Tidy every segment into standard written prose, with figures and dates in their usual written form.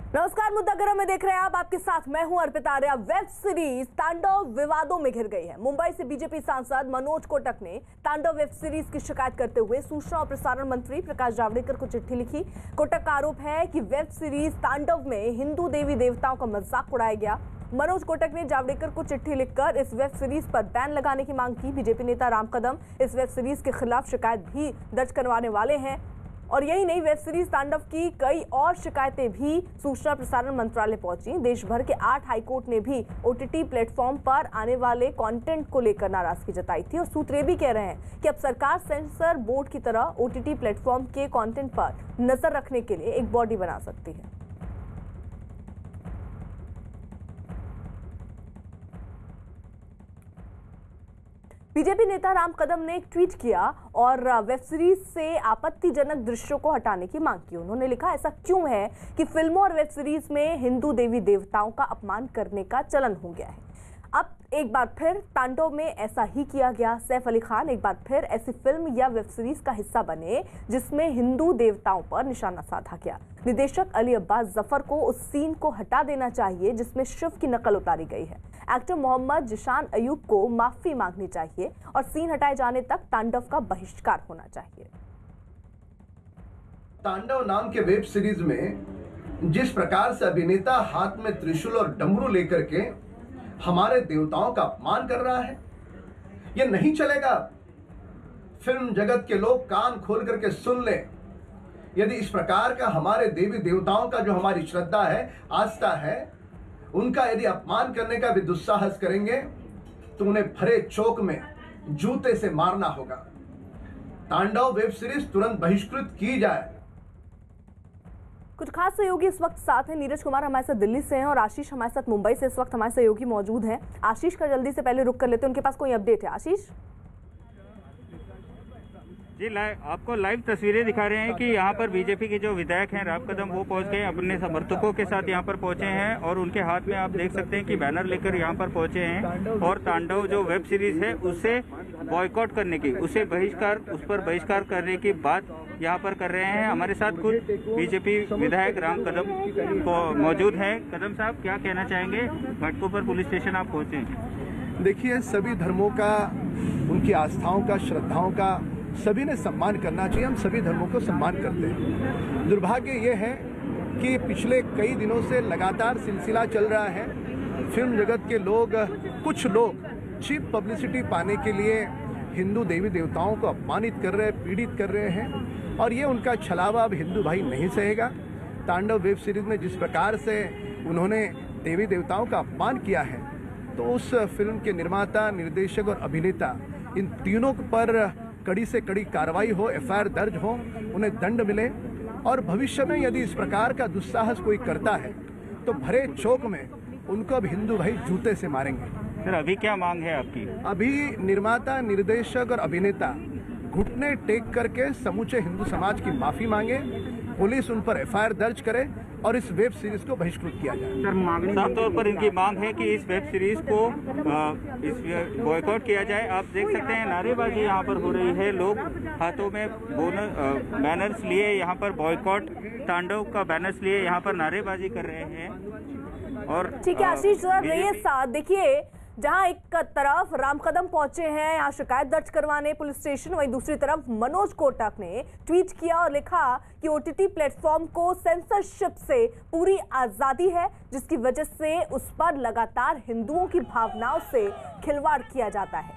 नमस्कार, मुद्दा गरम में देख रहे हैं आप। आपके साथ मैं हूं अर्पिता आर्या। वेब सीरीज तांडव विवादों में घिर गई है। मुंबई से बीजेपी सांसद मनोज कोटक ने तांडव वेब सीरीज की शिकायत करते हुए सूचना और प्रसारण मंत्री प्रकाश जावड़ेकर को चिट्ठी लिखी। कोटक का आरोप है कि वेब सीरीज तांडव में हिंदू देवी देवताओं का मजाक उड़ाया गया। मनोज कोटक ने जावड़ेकर को चिट्ठी लिखकर इस वेब सीरीज पर बैन लगाने की मांग की। बीजेपी नेता राम कदम इस वेब सीरीज के खिलाफ शिकायत भी दर्ज करवाने वाले हैं। और यही नहीं, वेब सीरीज तांडव की कई और शिकायतें भी सूचना प्रसारण मंत्रालय पहुंची। देश भर के 8 हाईकोर्ट ने भी ओटीटी प्लेटफॉर्म पर आने वाले कंटेंट को लेकर नाराजगी जताई थी। और सूत्र ये भी कह रहे हैं कि अब सरकार सेंसर बोर्ड की तरह ओटीटी प्लेटफॉर्म के कंटेंट पर नजर रखने के लिए एक बॉडी बना सकती है। बीजेपी नेता राम कदम ने एक ट्वीट किया और वेब सीरीज से आपत्तिजनक दृश्यों को हटाने की मांग की। उन्होंने लिखा, ऐसा क्यों है कि फिल्मों और वेब सीरीज में हिंदू देवी देवताओं का अपमान करने का चलन हो गया है। अब एक बार फिर तांडव में ऐसा ही किया गया। सैफ अली खान एक बार फिर ऐसी फिल्म या वेब सीरीज का हिस्सा बने जिसमें हिंदू देवताओं पर निशाना साधा गया। निदेशक अली अब्बास जफर को उस सीन को हटा देना चाहिए जिसमें शिव की नकल उतारी गई है। एक्टर मोहम्मद जिशान अयूब को माफी मांगनी चाहिए और सीन हटाए जाने तक तांडव का बहिष्कार होना चाहिए। तांडव नाम के वेब सीरीज में जिस प्रकार से अभिनेता हाथ में त्रिशूल और डमरू लेकर के हमारे देवताओं का अपमान कर रहा है, यह नहीं चलेगा। फिल्म जगत के लोग कान खोल करके सुन ले। यदि इस प्रकार का हमारे देवी देवताओं का जो हमारी श्रद्धा है, आस्था है, उनका यदि अपमान करने का भी दुस्साहस करेंगे तो उन्हें भरे चौक में जूते से मारना होगा। तांडव वेब सीरीज तुरंत बहिष्कृत की जाए। कुछ खास सहयोगी इस वक्त साथ हैं। नीरज कुमार हमारे साथ दिल्ली से हैं और आशीष हमारे साथ मुंबई से इस वक्त हमारे सहयोगी मौजूद हैं। आशीष का जल्दी से पहले रुक कर लेते हैं, उनके पास कोई अपडेट है? आशीष जी, आपको लाइव तस्वीरें दिखा रहे हैं कि यहाँ पर बीजेपी के जो विधायक हैं राम कदम, वो पहुँच गए, अपने समर्थकों के साथ यहाँ पर पहुँचे हैं और उनके हाथ में आप देख सकते हैं कि बैनर लेकर यहाँ पर पहुँचे हैं और तांडव जो वेब सीरीज है उसे बॉयकॉट करने की, उस पर बहिष्कार करने की बात यहाँ पर कर रहे हैं। हमारे साथ कुछ बीजेपी विधायक राम कदम मौजूद हैं। कदम साहब, क्या कहना चाहेंगे? घाटकोपर पुलिस स्टेशन आप पहुँचे। देखिए, सभी धर्मों का, उनकी आस्थाओं का, श्रद्धाओं का सभी ने सम्मान करना चाहिए। हम सभी धर्मों को सम्मान करते हैं। दुर्भाग्य ये है कि पिछले कई दिनों से लगातार सिलसिला चल रहा है। फिल्म जगत के लोग, कुछ लोग चीप पब्लिसिटी पाने के लिए हिंदू देवी देवताओं को अपमानित कर रहे हैं, पीड़ित कर रहे हैं और ये उनका छलावा अब हिंदू भाई नहीं सहेगा। तांडव वेब सीरीज में जिस प्रकार से उन्होंने देवी देवताओं का अपमान किया है, तो उस फिल्म के निर्माता, निर्देशक और अभिनेता, इन तीनों पर कड़ी से कड़ी कार्रवाई हो, एफआईआर दर्ज हो, उन्हें दंड मिले और भविष्य में यदि इस प्रकार का दुस्साहस कोई करता है तो भरे चौक में उनको अब हिंदू भाई जूते से मारेंगे। सर, अभी क्या मांग है आपकी? अभी निर्माता, निर्देशक और अभिनेता घुटने टेक करके समूचे हिंदू समाज की माफी मांगे, पुलिस उन पर एफआईआर दर्ज करे और इस वेब सीरीज को बहिष्कृत किया जाए। सर, साफ तौर पर इनकी मांग है कि इस वेब सीरीज को बॉयकॉट किया जाए। आप देख सकते हैं नारेबाजी यहाँ पर हो रही है, लोग हाथों में बैनर्स लिए यहाँ पर बॉयकॉट तांडव का बैनर्स लिए यहाँ पर नारेबाजी कर रहे हैं। और ठीक है आशीष, जरा रहिए साथ। देखिए, जहां एक तरफ राम कदम पहुंचे हैं यहाँ शिकायत दर्ज करवाने पुलिस स्टेशन, वहीं दूसरी तरफ मनोज कोटक ने ट्वीट किया और लिखा कि ओटीटी प्लेटफॉर्म को सेंसरशिप से पूरी आजादी है, जिसकी वजह से उस पर लगातार हिंदुओं की भावनाओं से खिलवाड़ किया जाता है।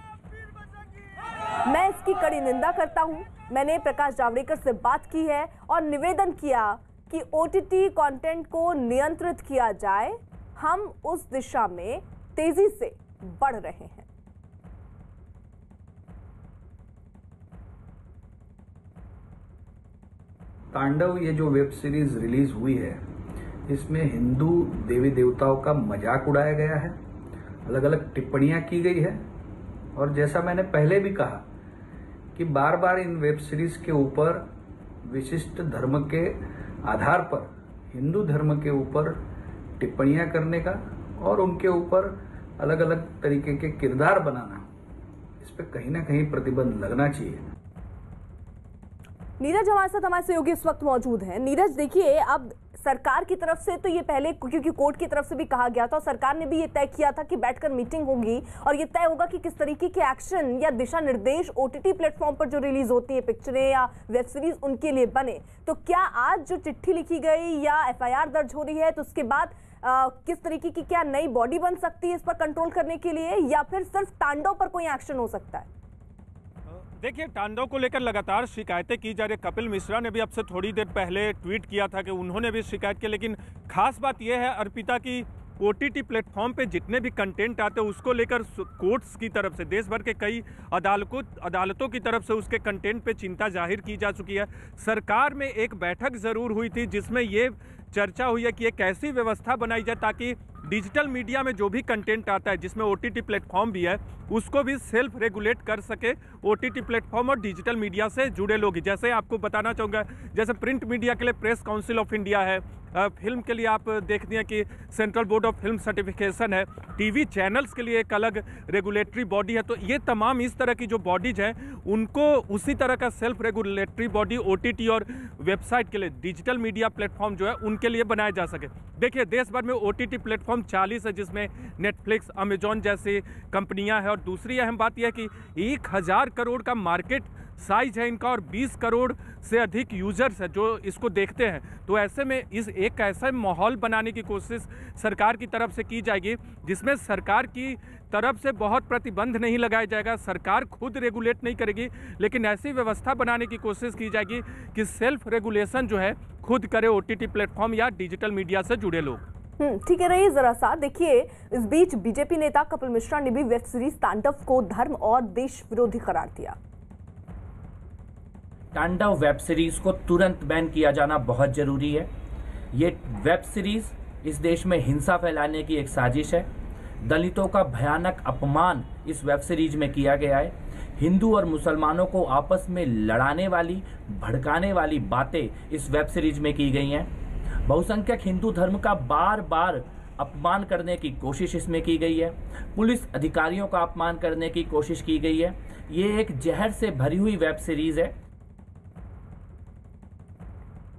मैं इसकी कड़ी निंदा करता हूं। मैंने प्रकाश जावड़ेकर से बात की है और निवेदन किया कि ओटीटी कंटेंट को नियंत्रित किया जाए। हम उस दिशा में तेजी से बढ़ रहे हैं। तांडव, ये जो वेब सीरीज रिलीज हुई है, इसमें हिंदू देवी देवताओं का मजाक उड़ाया गया है, अलग अलग टिप्पणियां की गई है और जैसा मैंने पहले भी कहा कि बार बार इन वेब सीरीज के ऊपर विशिष्ट धर्म के आधार पर हिंदू धर्म के ऊपर टिप्पणियां करने का और उनके ऊपर अलग अलग तरीके के किरदार बनाना, इस पे कहीं ना कहीं प्रतिबंध लगना चाहिए। नीरज हमारे साथ, हमारे सहयोगी इस वक्त मौजूद हैं। नीरज, देखिए, अब सरकार की तरफ से तो ये पहले, क्योंकि कोर्ट की तरफ से भी कहा गया था और सरकार ने भी ये तय किया था कि बैठकर मीटिंग होगी और ये तय होगा कि किस तरीके के एक्शन या दिशा निर्देश ओटीटी प्लेटफॉर्म पर जो रिलीज होती है पिक्चरें या वेब सीरीज उनके लिए बने। तो क्या आज जो चिट्ठी लिखी गई या एफआईआर दर्ज हो रही है तो उसके बाद किस तरीके की क्या नई बॉडी बन सकती है इस पर कंट्रोल करने के लिए, या फिर सिर्फ तांडव पर कोई एक्शन हो सकता है? देखिए, तांडव को लेकर लगातार शिकायतें की जा रही है। कपिल मिश्रा ने भी अब से थोड़ी देर पहले ट्वीट किया था कि उन्होंने भी शिकायत की, लेकिन खास बात यह है अर्पिता की ओटीटी प्लेटफॉर्म पे जितने भी कंटेंट आते हैं उसको लेकर कोर्ट्स की तरफ से, देश भर के कई अदालतों की तरफ से उसके कंटेंट पे चिंता जाहिर की जा चुकी है। सरकार में एक बैठक ज़रूर हुई थी जिसमें ये चर्चा हुई है कि एक ऐसी व्यवस्था बनाई जाए ताकि डिजिटल मीडिया में जो भी कंटेंट आता है जिसमें ओटीटी प्लेटफॉर्म भी है उसको भी सेल्फ रेगुलेट कर सके ओटीटी प्लेटफॉर्म और डिजिटल मीडिया से जुड़े लोग। जैसे आपको बताना चाहूँगा, जैसे प्रिंट मीडिया के लिए प्रेस काउंसिल ऑफ इंडिया है, फिल्म के लिए आप देखते हैं कि central board of film certification है, टीवी चैनल्स के लिए एक अलग रेगुलेटरी बॉडी है। तो ये तमाम इस तरह की जो बॉडीज हैं उनको उसी तरह का सेल्फ रेगुलेटरी बॉडी ओटीटी और वेबसाइट के लिए, डिजिटल मीडिया प्लेटफॉर्म जो है उनके लिए बनाया जा सके। देखिए, देश भर में ओटीटी प्लेटफॉर्म 40 है जिसमें नेटफ्लिक्स, अमेजॉन जैसी कंपनियां हैं और दूसरी अहम बात यह है कि 1000 करोड़ का मार्केट साइज है इनका और 20 करोड़ से अधिक यूजर्स है जो इसको देखते हैं। तो ऐसे में इस एक ऐसा माहौल बनाने की कोशिश सरकार की तरफ से की जाएगी जिसमें सरकार की तरफ से बहुत प्रतिबंध नहीं लगाया जाएगा, सरकार खुद रेगुलेट नहीं करेगी, लेकिन ऐसी व्यवस्था बनाने की कोशिश की जाएगी कि सेल्फ रेगुलेशन जो है खुद करे ओटीटी प्लेटफॉर्म या डिजिटल मीडिया से जुड़े लोग। ठीक है, रही जरा सा देखिए, इस बीच बीजेपी नेता कपिल मिश्रा ने भी वेब सीरीज तांडव को धर्म और देश विरोधी करार दिया। तांडव वेब सीरीज को तुरंत बैन किया जाना बहुत जरूरी है। ये वेब सीरीज इस देश में हिंसा फैलाने की एक साजिश है। दलितों का भयानक अपमान इस वेब सीरीज में किया गया है। हिंदू और मुसलमानों को आपस में लड़ाने वाली, भड़काने वाली बातें इस वेब सीरीज में की गई हैं। बहुसंख्यक हिंदू धर्म का बार बार अपमान करने की कोशिश इसमें की गई है। पुलिस अधिकारियों का अपमान करने की कोशिश की गई है। ये एक जहर से भरी हुई वेब सीरीज है।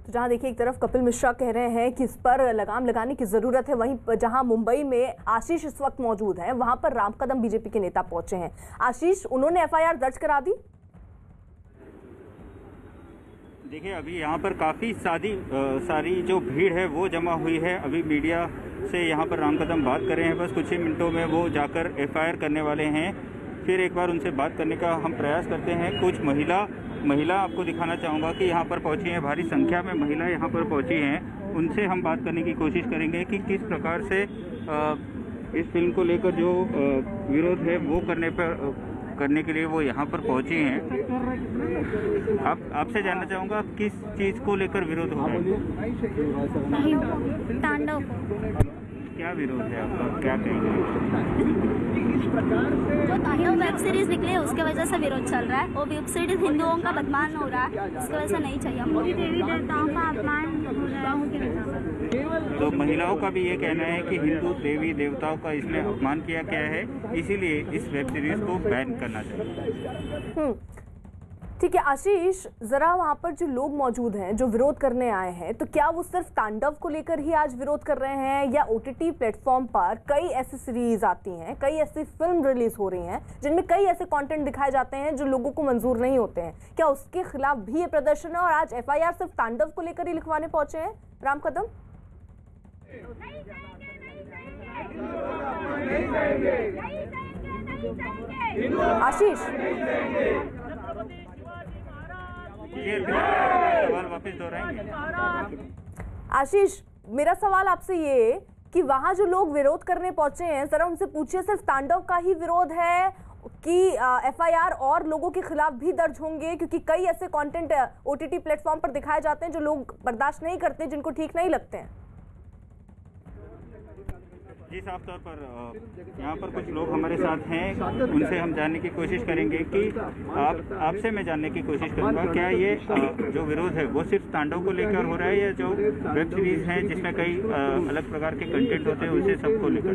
तो जहां देखिए, एक तरफ कपिल मिश्रा कह रहे हैं कि इस पर लगाम लगाने की जरूरत है, वहीं जहां मुंबई में आशीष इस वक्त मौजूद हैं, वहां पर राम कदम बीजेपी के नेता पहुंचे हैं। आशीष, उन्होंने एफआईआर दर्ज करा दी? देखिए, अभी यहाँ पर काफ़ी सारी जो भीड़ है वो जमा हुई है। अभी मीडिया से यहाँ पर राम कदम बात कर रहे हैं, बस कुछ ही मिनटों में वो जाकर एफआईआर करने वाले हैं। फिर एक बार उनसे बात करने का हम प्रयास करते हैं। कुछ महिला आपको दिखाना चाहूँगा कि यहाँ पर पहुँची हैं, भारी संख्या में महिला यहाँ पर पहुँची हैं। उनसे हम बात करने की कोशिश करेंगे कि किस प्रकार से इस फिल्म को लेकर जो विरोध है वो करने के लिए वो यहाँ पर पहुँची हैं। आपसे जानना चाहूँगा किस चीज़ को लेकर विरोध हो रहा है? तांडव। क्या विरोध है आपका, क्या कहेंगे? जो तांडव वेब सीरीज निकली है उसके वजह से विरोध चल रहा है। वो वेब सीरीज हिंदुओं का बदनाम हो रहा है, उसकी वजह से नहीं चाहिए हमको। देवी देवताओं का अपमान हो रहा है। तो महिलाओं का भी ये कहना है कि हिंदू देवी देवताओं का इसमें अपमान किया गया है, इसीलिए इस वेब सीरीज को बैन करना चाहिए। ठीक है आशीष, जरा वहां पर जो लोग मौजूद हैं जो विरोध करने आए हैं, तो क्या वो सिर्फ तांडव को लेकर ही आज विरोध कर रहे हैं, या ओटीटी प्लेटफॉर्म पर कई ऐसी सीरीज आती हैं, कई ऐसी फिल्म रिलीज हो रही हैं जिनमें कई ऐसे कंटेंट दिखाए जाते हैं जो लोगों को मंजूर नहीं होते हैं, क्या उसके खिलाफ भी ये प्रदर्शन है और आज एफआईआर सिर्फ तांडव को लेकर ही लिखवाने पहुंचे हैं राम कदम? आशीष, सवाल वापस दोहराएंगे? आशीष, मेरा सवाल आपसे ये कि वहां जो लोग विरोध करने पहुंचे हैं, जरा उनसे पूछिए सिर्फ तांडव का ही विरोध है कि एफआईआर और लोगों के खिलाफ भी दर्ज होंगे, क्योंकि कई ऐसे कंटेंट ओटीटी प्लेटफॉर्म पर दिखाए जाते हैं जो लोग बर्दाश्त नहीं करते, जिनको ठीक नहीं लगते हैं। जी, साफ तौर पर यहाँ पर कुछ लोग हमारे साथ हैं, उनसे हम जानने की कोशिश करेंगे कि आपसे मैं जानने की कोशिश करूँगा क्या ये जो विरोध है वो सिर्फ तांडव को लेकर हो रहा है या जो वेब सीरीज हैं जिसमें कई अलग प्रकार के कंटेंट होते हैं उसे सबको लेकर?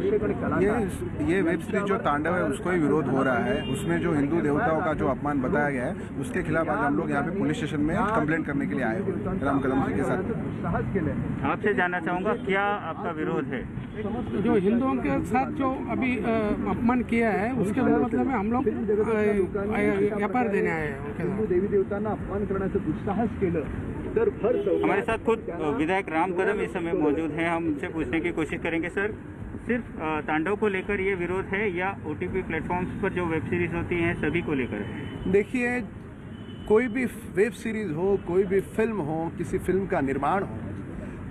ये वेब सीरीज जो तांडव है उसको ही विरोध हो रहा है। उसमें जो हिंदू देवताओं का जो अपमान बताया गया है उसके खिलाफ आज हम लोग यहाँ पे पुलिस स्टेशन में कंप्लेंट करने के लिए आए हैं राम कदम जी के साथ। आपसे जानना चाहूँगा क्या आपका विरोध है? जो हिंदुओं के साथ जो अभी अपमान किया है उसके मतलब में हम लोग व्यापार देने आए हैं। देवी देवतांना अपमान करण्याचं दुस्साहस केलं तर भर हमारे साथ खुद विधायक राम कदम इस समय मौजूद हैं, हम उनसे पूछने की कोशिश करेंगे। सर, सिर्फ तांडव को लेकर ये विरोध है या OTP प्लेटफॉर्म्स पर जो वेब सीरीज होती हैं सभी को लेकर है? देखिए, कोई भी वेब सीरीज हो, कोई भी फिल्म हो, किसी फिल्म का निर्माण हो,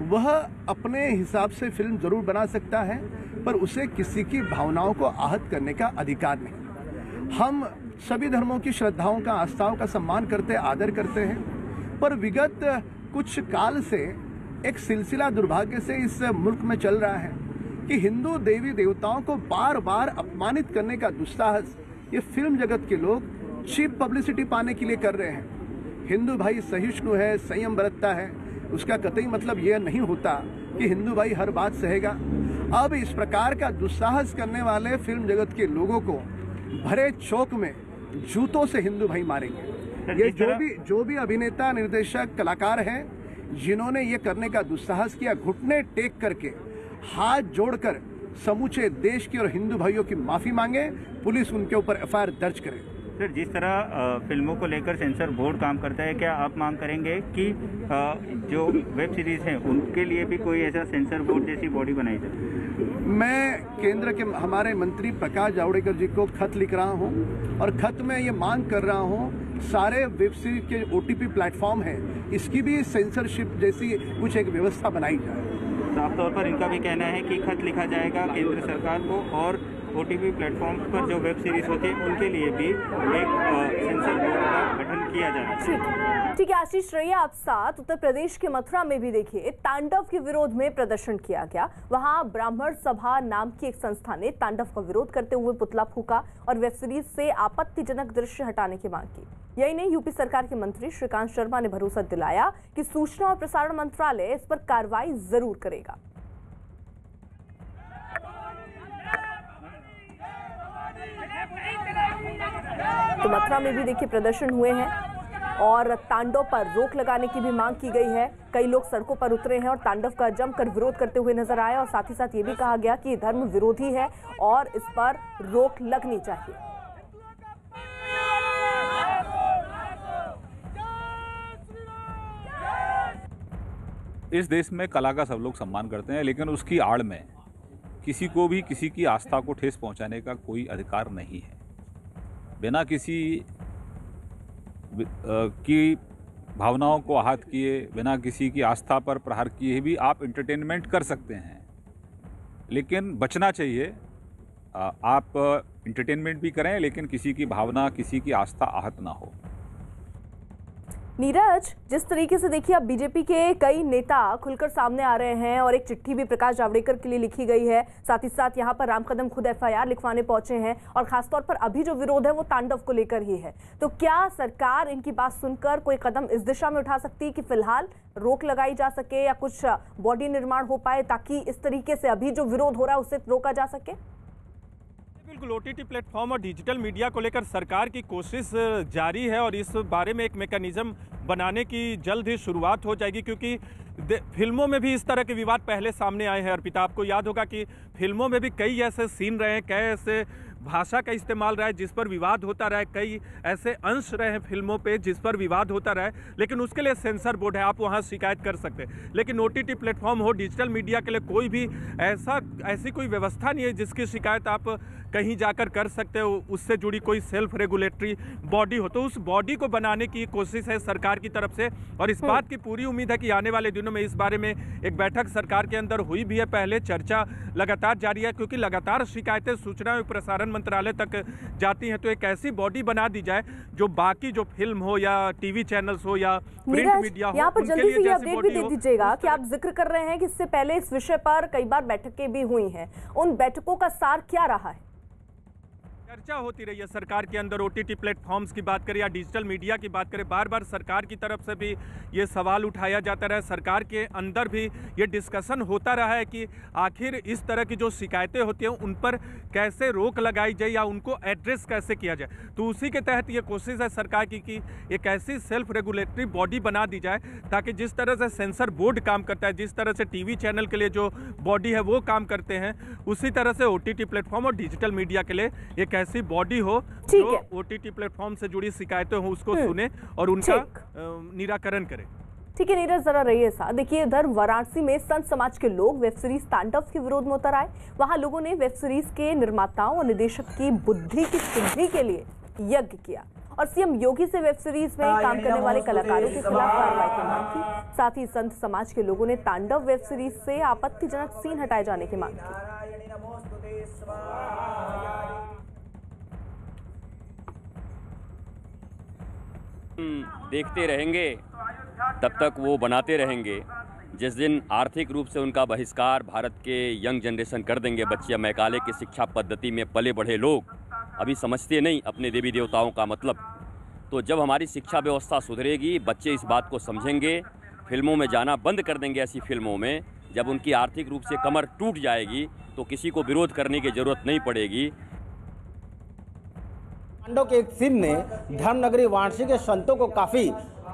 वह अपने हिसाब से फिल्म जरूर बना सकता है पर उसे किसी की भावनाओं को आहत करने का अधिकार नहीं। हम सभी धर्मों की श्रद्धाओं का, आस्थाओं का सम्मान करते, आदर करते हैं, पर विगत कुछ काल से एक सिलसिला दुर्भाग्य से इस मुल्क में चल रहा है कि हिंदू देवी देवताओं को बार बार अपमानित करने का दुस्साहस ये फिल्म जगत के लोग चीप पब्लिसिटी पाने के लिए कर रहे हैं। हिंदू भाई सहिष्णु है, संयम बरतता है, उसका कतई मतलब यह नहीं होता कि हिंदू भाई हर बात सहेगा। अब इस प्रकार का दुस्साहस करने वाले फिल्म जगत के लोगों को भरे चौक में जूतों से हिंदू भाई मारेंगे। ये जो भी अभिनेता, निर्देशक, कलाकार हैं जिन्होंने ये करने का दुस्साहस किया, घुटने टेक करके हाथ जोड़कर समूचे देश के और हिंदू भाइयों की माफी मांगे, पुलिस उनके ऊपर FIR दर्ज करे। सर, जिस तरह फिल्मों को लेकर सेंसर बोर्ड काम करता है, क्या आप मांग करेंगे कि जो वेब सीरीज हैं उनके लिए भी कोई ऐसा सेंसर बोर्ड जैसी बॉडी बनाई जाए? मैं केंद्र के हमारे मंत्री प्रकाश जावड़ेकर जी को खत लिख रहा हूं और खत में ये मांग कर रहा हूं सारे वेब सीरीज के OTP प्लेटफॉर्म हैं इसकी भी सेंसरशिप जैसी कुछ एक व्यवस्था बनाई जाए। साफ तौर पर इनका भी कहना है कि खत लिखा जाएगा केंद्र सरकार को और OTP प्लेटफॉर्म पर जो वेब सीरीज होती है उनके लिए भी एक सेंसर बोर्ड का गठन किया जाए। ठीक है आशीष, रहिए आप साथ। उत्तर प्रदेश के मथुरा में भी देखिए तांडव के विरोध में प्रदर्शन किया गया। वहां ब्राह्मण सभा नाम की एक संस्था ने तांडव का विरोध करते हुए पुतला फूंका और वेब सीरीज से आपत्तिजनक दृश्य हटाने की मांग की। यही नहीं, यूपी सरकार के मंत्री श्रीकांत शर्मा ने भरोसा दिलाया कि सूचना और प्रसारण मंत्रालय इस पर कार्रवाई जरूर करेगा। तो मथुरा में भी देखिए प्रदर्शन हुए हैं और तांडव पर रोक लगाने की भी मांग की गई है। कई लोग सड़कों पर उतरे हैं और तांडव का जमकर विरोध करते हुए नजर आए और साथ ही साथ ये भी कहा गया कि धर्म विरोधी है और इस पर रोक लगनी चाहिए। इस देश में कला का सब लोग सम्मान करते हैं, लेकिन उसकी आड़ में किसी को भी किसी की आस्था को ठेस पहुंचाने का कोई अधिकार नहीं है। बिना किसी की भावनाओं को आहत किए, बिना किसी की आस्था पर प्रहार किए भी आप एंटरटेनमेंट कर सकते हैं, लेकिन बचना चाहिए। आप एंटरटेनमेंट भी करें लेकिन किसी की भावना, किसी की आस्था आहत ना हो। नीरज, जिस तरीके से देखिए अब बीजेपी के कई नेता खुलकर सामने आ रहे हैं और एक चिट्ठी भी प्रकाश जावड़ेकर के लिए लिखी गई है, साथ ही साथ यहाँ पर राम कदम खुद FIR लिखवाने पहुंचे हैं और खासतौर पर अभी जो विरोध है वो तांडव को लेकर ही है। तो क्या सरकार इनकी बात सुनकर कोई कदम इस दिशा में उठा सकती है कि फिलहाल रोक लगाई जा सके या कुछ बॉडी निर्माण हो पाए ताकि इस तरीके से अभी जो विरोध हो रहा है उसे रोका जा सके? बिल्कुल, OTT प्लेटफॉर्म और डिजिटल मीडिया को लेकर सरकार की कोशिश जारी है और इस बारे में एक मैकेनिज्म बनाने की जल्द ही शुरुआत हो जाएगी, क्योंकि फिल्मों में भी इस तरह के विवाद पहले सामने आए हैं। अर्पिता, आपको याद होगा कि फिल्मों में भी कई ऐसे सीन रहे हैं, कई ऐसे भाषा का इस्तेमाल रहा है जिस पर विवाद होता रहा है, कई ऐसे अंश रहे हैं फिल्मों पे जिस पर विवाद होता रहा है, लेकिन उसके लिए सेंसर बोर्ड है, आप वहाँ शिकायत कर सकते हैं। लेकिन OTT प्लेटफॉर्म हो, डिजिटल मीडिया के लिए कोई भी ऐसी कोई व्यवस्था नहीं है जिसकी शिकायत आप कहीं जाकर कर सकते हो, उससे जुड़ी कोई सेल्फ रेगुलेटरी बॉडी हो, तो उस बॉडी को बनाने की कोशिश है सरकार की तरफ से। और इस बात की पूरी उम्मीद है कि आने वाले दिनों में इस बारे में एक बैठक सरकार के अंदर हुई भी है पहले, चर्चा लगातार जारी है, क्योंकि लगातार शिकायतें सूचना एवं प्रसारण मंत्रालय तक जाती हैं। तो एक ऐसी बॉडी बना दी जाए जो बाकी जो फिल्म हो या टीवी चैनल्स हो या प्रिंट मीडिया हो, यहाँ पर जल्दी से ये अपडेट भी दे हो। दीजिएगा कि आप जिक्र कर रहे हैं कि इससे पहले इस विषय पर कई बार बैठकें भी हुई हैं, उन बैठकों का सार क्या रहा है? चर्चा होती रही है सरकार के अंदर, ओटीटी प्लेटफॉर्म्स की बात करें या डिजिटल मीडिया की बात करें, बार बार सरकार की तरफ से भी ये सवाल उठाया जाता रहा है। सरकार के अंदर भी ये डिस्कशन होता रहा है कि आखिर इस तरह की जो शिकायतें होती हैं उन पर कैसे रोक लगाई जाए या उनको एड्रेस कैसे किया जाए। तो उसी के तहत ये कोशिश है सरकार की कि एक ऐसी सेल्फ रेगुलेटरी बॉडी बना दी जाए ताकि जिस तरह से सेंसर बोर्ड काम करता है, जिस तरह से टीवी चैनल के लिए जो बॉडी है वो काम करते हैं, उसी तरह से ओटीटी प्लेटफॉर्म और डिजिटल मीडिया के लिए एक ऐसी बॉडी हो जो ओटीटी प्लेटफॉर्म से जुड़ी शिकायतें हो उसको सुने और उनका निराकरण करे। ठीक है नीरज, जरा रहिए साथ। देखिए, इधर वाराणसी में संत समाज के लोग वेब सीरीज तांडव के विरोध में उतर आए। वहां लोगों ने वेब सीरीज के निर्माताओं और निर्देशक की बुद्धि की शुद्धि के लिए यज्ञ किया और सीएम योगी से वेब सीरीज में काम करने वाले कलाकारों के खिलाफ कार्रवाई की मांग की। साथ ही संत समाज के लोगों ने तांडव वेब सीरीज से आपत्तिजनक सीन हटाए जाने की मांग की। देखते रहेंगे तब तक वो बनाते रहेंगे। जिस दिन आर्थिक रूप से उनका बहिष्कार भारत के यंग जनरेशन कर देंगे, बच्चे मैकाले की शिक्षा पद्धति में पले बढ़े लोग अभी समझते नहीं अपने देवी देवताओं का मतलब। तो जब हमारी शिक्षा व्यवस्था सुधरेगी, बच्चे इस बात को समझेंगे, फिल्मों में जाना बंद कर देंगे। ऐसी फिल्मों में जब उनकी आर्थिक रूप से कमर टूट जाएगी तो किसी को विरोध करने की जरूरत नहीं पड़ेगी। तांडव के एक सीन ने धर्मनगरी वाराणसी के संतों को काफी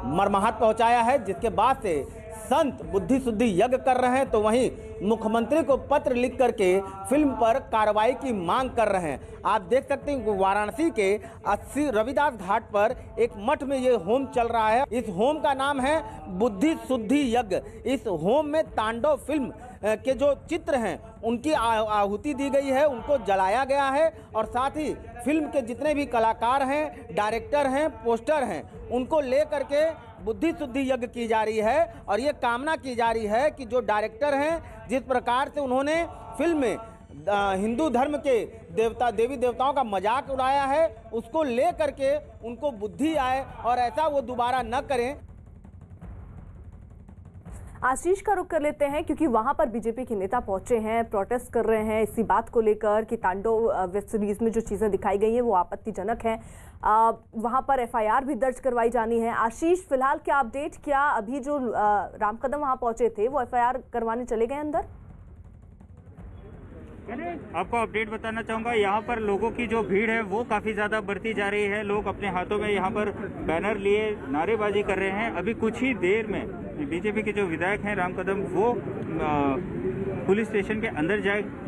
मर्माहत पहुंचाया है, जिसके बाद से संत बुद्धि शुद्धि यज्ञ कर रहे हैं, तो वहीं मुख्यमंत्री को पत्र लिख करके फिल्म पर कार्रवाई की मांग कर रहे हैं। आप देख सकते हैं वाराणसी के 80 रविदास घाट पर एक मठ में ये होम चल रहा है। इस होम का नाम है बुद्धि शुद्धि यज्ञ। इस होम में तांडव फिल्म के जो चित्र हैं उनकी आहुति दी गई है, उनको जलाया गया है और साथ ही फिल्म के जितने भी कलाकार हैं, डायरेक्टर हैं, पोस्टर हैं, उनको ले करके बुद्धि शुद्धि यज्ञ की जा रही है। और ये कामना की जा रही है कि जो डायरेक्टर हैं, जिस प्रकार से उन्होंने फिल्म में हिंदू धर्म के देवी देवताओं का मजाक उड़ाया है, उसको ले करके उनको बुद्धि आए और ऐसा वो दोबारा न करें। आशीष का रुख कर लेते हैं, क्योंकि वहां पर बीजेपी के नेता पहुंचे हैं, प्रोटेस्ट कर रहे हैं इसी बात को लेकर कि तांडव वेब सीरीज में जो चीजें दिखाई गई हैं वो आपत्तिजनक है। वहां पर एफआईआर भी दर्ज करवाई जानी है। आशीष, फिलहाल क्या अपडेट, क्या अभी जो राम कदम वहां पहुंचे थे वो एफआईआर करवाने चले गए अंदर? आपको अपडेट बताना चाहूँगा, यहाँ पर लोगों की जो भीड़ है वो काफ़ी ज़्यादा बढ़ती जा रही है। लोग अपने हाथों में यहाँ पर बैनर लिए नारेबाजी कर रहे हैं। अभी कुछ ही देर में बीजेपी के जो विधायक हैं राम कदम, वो पुलिस स्टेशन के अंदर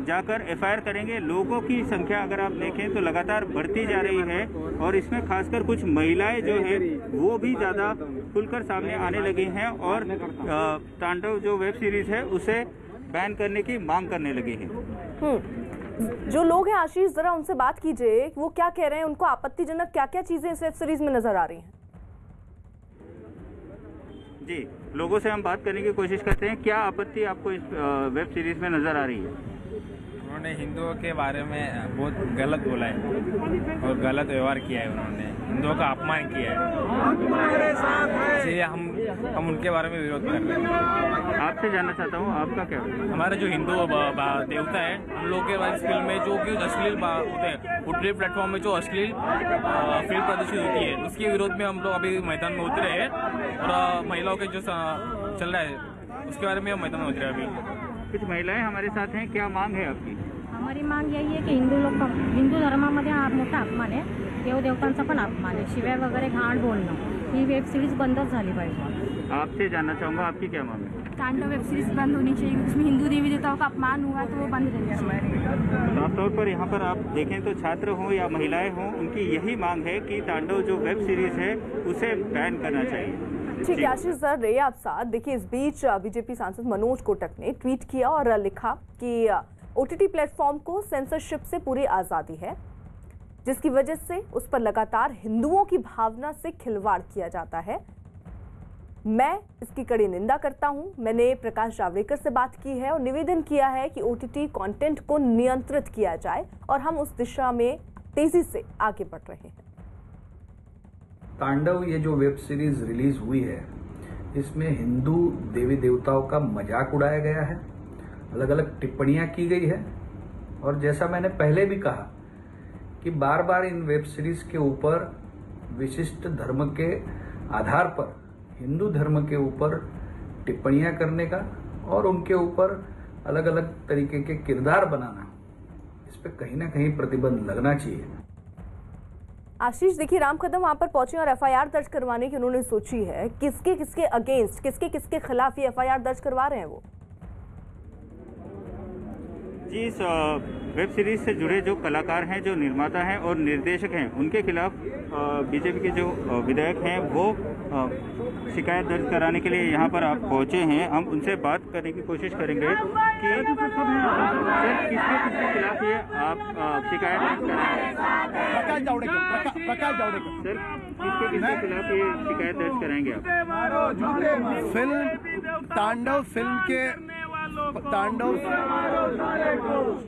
जाकर एफआईआर करेंगे। लोगों की संख्या अगर आप देखें तो लगातार बढ़ती जा रही है और इसमें खासकर कुछ महिलाएं जो है वो भी ज़्यादा खुलकर सामने आने लगी हैं और तांडव जो वेब सीरीज़ है उसे बैन करने की मांग करने लगी है। जो लोग हैं आशीष, जरा उनसे बात कीजिए, वो क्या कह रहे हैं, उनको आपत्तिजनक क्या क्या चीजें इस वेब सीरीज में नजर आ रही हैं? जी, लोगों से हम बात करने की कोशिश करते हैं। क्या आपत्ति आपको इस वेब सीरीज में नजर आ रही है? उन्होंने हिंदुओं के बारे में बहुत गलत बोला है और गलत व्यवहार किया है। उन्होंने हिंदुओं का अपमान किया है, इसलिए हम उनके बारे में विरोध कर रहे हैं। आपसे जानना चाहता हूँ, आपका क्या? हमारे जो हिंदू देवता है उन लोगों के इस फिल्म में जो कि अश्लील होते हैं, ओटीटी प्लेटफॉर्म में जो अश्लील फिल्म प्रदर्शित होती है उसके विरोध में हम लोग अभी मैदान में उतरे हैं और महिलाओं के जो चल रहा है उसके बारे में हम मैदान में उतरे अभी। कुछ महिलाएं हमारे साथ हैं, क्या मांग है आपकी? हमारी मांग यही है की हिंदू धर्मामध्ये हा मोठा अपमान आहे, देवदेवतांचा पण अपमान आहे, शिव्या वगैरे घाण बोलणं, ही वेब सीरीज बंदच झाली पाहिजे। आपसे जानना चाहूँगा, आपकी क्या मांग है? तांडव वेब सीरीज बंद होनी चाहिए, उसमें हिंदू देवी देवताओं का अपमान हुआ तो वो बंद रहनी चाहिए। साफ तौर पर यहाँ पर आप देखें तो छात्र हों या महिलाएं हों, उनकी यही मांग है कि तांडव जो वेब सीरीज है उसे बैन करना चाहिए। ठीक है आशीष, सर रहिए आप साथ। देखिए, इस बीच बीजेपी सांसद मनोज कोटक ने ट्वीट किया और लिखा कि ओटीटी प्लेटफॉर्म को सेंसरशिप से पूरी आज़ादी है, जिसकी वजह से उस पर लगातार हिंदुओं की भावना से खिलवाड़ किया जाता है। मैं इसकी कड़ी निंदा करता हूं। मैंने प्रकाश जावड़ेकर से बात की है और निवेदन किया है कि ओटीटी कंटेंट को नियंत्रित किया जाए और हम उस दिशा में तेजी से आगे बढ़ रहे हैं। तांडव ये जो वेब सीरीज रिलीज हुई है, इसमें हिंदू देवी देवताओं का मजाक उड़ाया गया है, अलग अलग टिप्पणियां की गई है। और जैसा मैंने पहले भी कहा कि बार बार इन वेब सीरीज के ऊपर विशिष्ट धर्म के आधार पर हिंदू धर्म के ऊपर टिप्पणियां करने का और उनके ऊपर अलग अलग तरीके के किरदार बनाना, इस पे कहीं ना कहीं प्रतिबंध लगना चाहिए। आशीष, देखिए राम कदम वहां पर पहुंचे और एफआईआर दर्ज करवाने की उन्होंने सोची है। किसके किसके अगेंस्ट, किसके किसके खिलाफ ये एफआईआर दर्ज करवा रहे हैं वो? जी, इस वेब सीरीज से जुड़े जो कलाकार हैं, जो निर्माता हैं और निर्देशक हैं, उनके खिलाफ बीजेपी के जो विधायक हैं वो शिकायत दर्ज कराने के लिए यहाँ पर आप पहुँचे हैं। हम उनसे बात करने की कोशिश करेंगे कि सर किसके खिलाफ ये आप शिकायत दर्ज कराएंगे? प्रकाश जावड़ेकर सर किसके खिलाफ ये शिकायत दर्ज कराएंगे आप?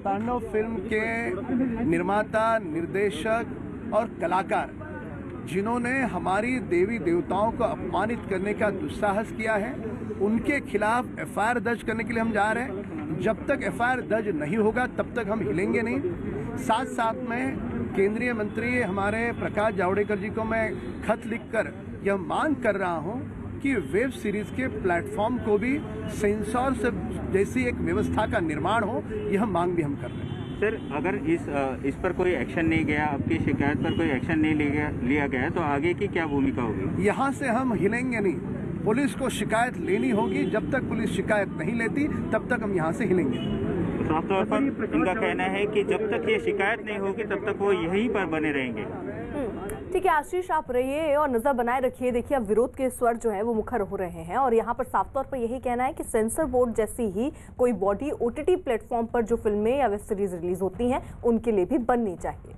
तांडव फिल्म के निर्माता, निर्देशक और कलाकार जिन्होंने हमारी देवी देवताओं को अपमानित करने का दुस्साहस किया है, उनके खिलाफ एफआईआर दर्ज करने के लिए हम जा रहे हैं। जब तक एफआईआर दर्ज नहीं होगा तब तक हम हिलेंगे नहीं। साथ साथ में केंद्रीय मंत्री हमारे प्रकाश जावड़ेकर जी को मैं खत लिखकर यह मांग कर रहा हूं कि वेब सीरीज के प्लेटफॉर्म को भी सेंसर से जैसी एक व्यवस्था का निर्माण हो, यह मांग भी हम कर रहे हैं। सर, अगर इस पर कोई एक्शन नहीं गया, आपकी शिकायत पर कोई एक्शन नहीं लिया गया, तो आगे की क्या भूमिका होगी? यहाँ से हम हिलेंगे नहीं। पुलिस को शिकायत लेनी होगी। जब तक पुलिस शिकायत नहीं लेती तब तक हम यहाँ से हिलेंगे। साफ तौर पर इनका कहना है कि जब तक ये शिकायत नहीं होगी तब तक वो यहीं पर बने रहेंगे। ठीक है आशीष, आप रहिए और नजर बनाए रखिए। देखिए अब विरोध के स्वर जो है वो मुखर हो रहे हैं और यहाँ पर साफ तौर पर यही कहना है कि सेंसर बोर्ड जैसी ही कोई बॉडी ओटीटी प्लेटफॉर्म पर जो फिल्में या वेब सीरीज रिलीज होती हैं उनके लिए भी बननी चाहिए।